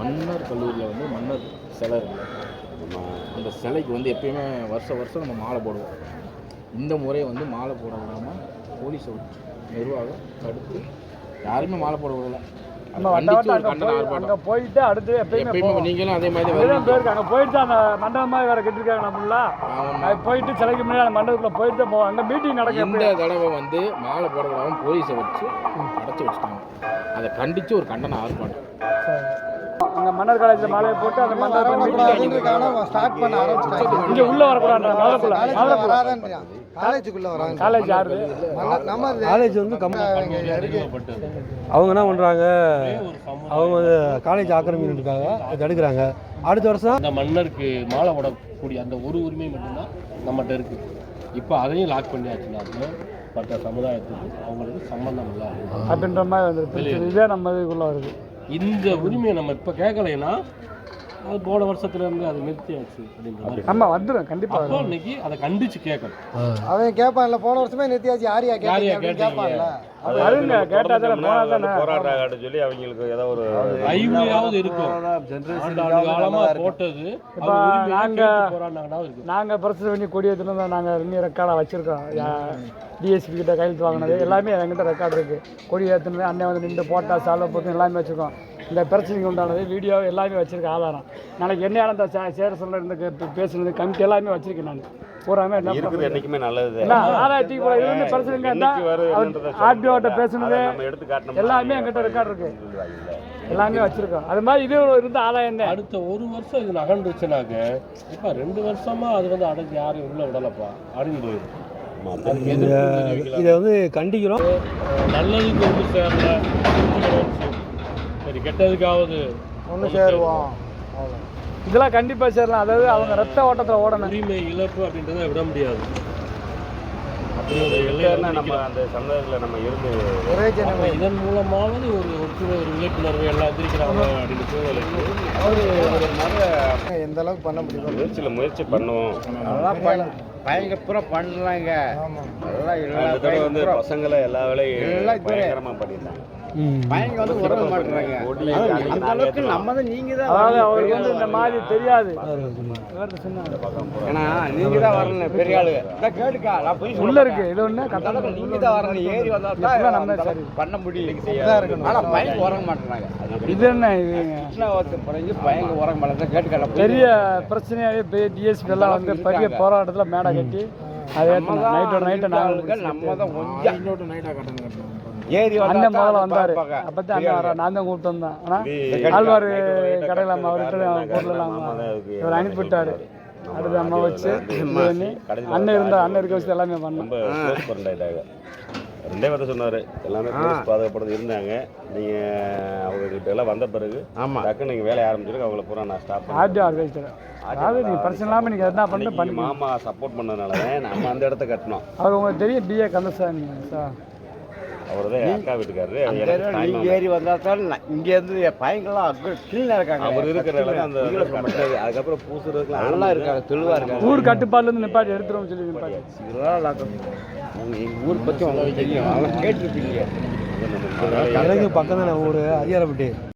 மன்னர் கல்லூரியில் வந்து மன்னர் சிலை இருக்குது. அந்த சிலைக்கு வந்து எப்பயுமே வருஷம் நம்ம மாலை போடுவோம். இந்த முறை வந்து மாலை போட விடாமல் போலீஸை வச்சு நிர்வாகம் தடுத்து யாருமே மாலை போட விடல. அங்கே போயிட்டு அடுத்து எப்பயுமே நீங்களும் அதே மாதிரி போயிருக்கு. அங்கே போயிட்டு அந்த மண்டபமாக வேறு கட்டிருக்காங்க நம்மளா போயிட்டு சிலைக்கு முன்னாடி அந்த மண்டபத்தில் போயிட்டு போவோம். அங்கே மீட்டிங் நடக்கும். இந்த தடவை வந்து மாலை போட விடாமல் போலீஸை வச்சு அடைச்சி வச்சுட்டாங்க. அதை கண்டித்து ஒரு கண்டன ஆர்ப்பாட்டம் அங்கே மன்னர் காலேஜில் மாலையை போட்டு அந்த மண்டபத்தில் ஸ்டார்ட் பண்ண ஆரம்பிச்சிட்டாங்க. இங்கே உள்ளே வரக்கூடாது. காலேஜ் யாரு? காலேஜ் வந்து அவங்க என்ன பண்ணுறாங்க, அவங்க காலேஜ் ஆக்கிரமிக்கிறதுக்காக தடுக்கிறாங்க. அடுத்த வருஷம் அந்த மன்னருக்கு மாலை போடக்கூடிய அந்த ஒரு உரிமை மட்டும்தான் நம்மகிட்ட இருக்குது. இப்போ அதையும் லாக் பண்ணியாச்சுன்னா மற்ற சமுதாயத்துக்கு அவங்களுக்கு சம்பந்தம் இல்லை அப்படின்ற மாதிரி வந்து இதே நம்ம இதுக்குள்ளே வருது. இந்த உரிமையை நம்ம இப்போ கேட்கலைன்னா அது போன வருஷத்துலேருந்து அதை நிறுத்தியாச்சு அப்படின்ற நம்ம வந்துடும் கண்டிப்பாக. அப்போ இன்னைக்கு அதை கண்டிச்சு கேட்கணும். அவன் கேட்பான்ல, போன வருஷமே நிறுத்தியாச்சு யாரையா கேட்பான்ல, அதுங்க கேட்டாதான் போராடுறாங்க சொல்லி அவங்களுக்கு ஏதோ ஒரு ஐவியாவது இருக்கும். காலமாக போட்டது இப்போ நாங்கள் பிரச்சனை பண்ணி கொடியேற்றினா நாங்கள் இன்னும் ரெக்கார்டாக வச்சுருக்கோம். டிஎஸ்பி கிட்ட கையெழுத்து வாங்கினது எல்லாமே என்கிட்ட ரெக்கார்டு இருக்குது. கொடி ஏற்றினது அண்ணன் வந்து நின்று போட்டா சாலை போட்டு எல்லாமே வச்சுருக்கோம். இந்த பிரச்சனைக்கு உண்டானது வீடியோ எல்லாமே வச்சுருக்கேன் ஆதாரம். நாளைக்கு என்ன அந்த சேர சொல்ல இருந்து பேசுனது கமிட்டி எல்லாமே வச்சுருக்கேன். நான் பூராமே என்னைக்குமே நல்லது. ஆதாயத்துக்கு போல இருந்து பிரச்சனைங்க ஆர்டிஓட்ட பேசுனது எல்லாமே என்கிட்ட ரெக்கார்டு இருக்குது. எல்லாமே வச்சுருக்கோம். அது மாதிரி இது இருந்த ஆதாயம் தான். அடுத்த ஒரு வருஷம் இது நகர்ந்துச்சுனாக்க இப்போ 2 வருஷமாக அது வந்து அடைஞ்சு யாரையும் உள்ள விடலப்பா அப்படின்னு போயிடும். இதை வந்து கண்டிக்கிறோம். நல்லதுக்கு ஒன்று சேரல, சரி கெட்டதுக்காவது ஒன்று சேருவோம். இதெல்லாம் கண்டிப்பாக சேரலாம். அதாவது அவங்க ரத்த ஓட்டத்தில் ஓடணும். உரிமை இழப்பு அப்படின்றத விட முடியாது. நம்ம அந்த சமுதாயத்தில் நம்ம இருந்து இதன் மூலமாவது ஒரு ஒற்றுமை, ஒரு விழிப்புணர்வு எல்லாம் எதிர்க்கிறாங்க அப்படின்னு சூழ்நிலைக்கு எந்த அளவுக்கு பண்ண முடியும் முயற்சி பண்ணுவோம். பையங்க பூரா பண்ணலாங்க. அதெல்லாம் வந்து பசங்களை எல்லா வேலையும் பயங்கரமாக பண்ணியிருந்தாங்க. பையங்க வந்து உறங்க மாட்டுறாங்க. அந்த அளவுக்கு நம்ம தான் நீங்க தான் அவருக்கு வந்து இந்த மாதிரி தெரியாது. ஏன்னா நீங்க தான் வரணும் பெரிய ஆளு. கேட்டுக்கா நான் போய் உள்ள இருக்கு இது ஒண்ணு கட்டால நீங்க தான் வரணும். ஏறி வந்தா தான் நம்ம பண்ண முடியும். ஆனா பையங்க உறங்க மாட்டுறாங்க. இது என்ன இது பையங்க பையங்க உறங்க மாட்டாங்க. கேட்டுக்கா பெரிய பிரச்சனையாவே டிஎஸ்பி எல்லாம் வந்து பெரிய போராட்டத்தில் மேடை கட்டி அதே நைட்டு நம்ம தான் கொஞ்சம் இன்னொரு நைட்டாக கட்டணும். ஏறி அண்ணன் முதல்ல வந்தாரு. அப்பதான் அண்ணன் வர நான் தான் கூப்பிட்டு வந்தேன். ஆனால் ஆழ்வார் கடையில் அம்மா அவர்கிட்ட பொருள் இவர் அனுப்பிவிட்டாரு. அடுத்து அம்மா வச்சு அண்ணன் இருந்தார். அண்ணன் இருக்க வச்சு எல்லாமே பண்ணோம். 2 வார்த்தை சொன்னார். எல்லாமே பாதுகாப்படுறது இருந்தாங்க. நீங்கள் அவங்ககிட்ட எல்லாம் வந்த பிறகு டக்குன்னு நீங்கள் வேலையை ஆரம்பிச்சிருக்கு. அவங்கள பூரா நான் ஸ்டாப் ஆர்டிஓ அதாவது நீங்கள் பிரச்சனை இல்லாமல் நீங்கள் என்ன பண்ணி பண்ணி மாமா சப்போர்ட் பண்ணதுனால தான் நம்ம அந்த இடத்த கட்டணும். அவர் உங்களுக்கு தெரியும் பிஏ கந்தசாமி சார். அவர் தான் அக்கா வீட்டுக்காரரு. நீங்க ஏறி வந்தா தான் இங்கேருந்து பையங்கள்லாம் கிளீனாக இருக்காங்க. அவர் இருக்கிற அந்த அதுக்கப்புறம் பூசுறதுக்கு நல்லா இருக்காங்க, தெளிவாக இருக்காங்க. ஊர் கட்டுப்பாடுலேருந்து நிப்பாட்டி எடுத்துருவோம் சொல்லி நிப்பாட்டி. அவங்க எங்கள் ஊர் பற்றி அவங்களுக்கு தெரியும். அவங்க கேட்டுருப்பீங்க. பக்கம் தான் ஊர் அதிகாரப்பட்டி.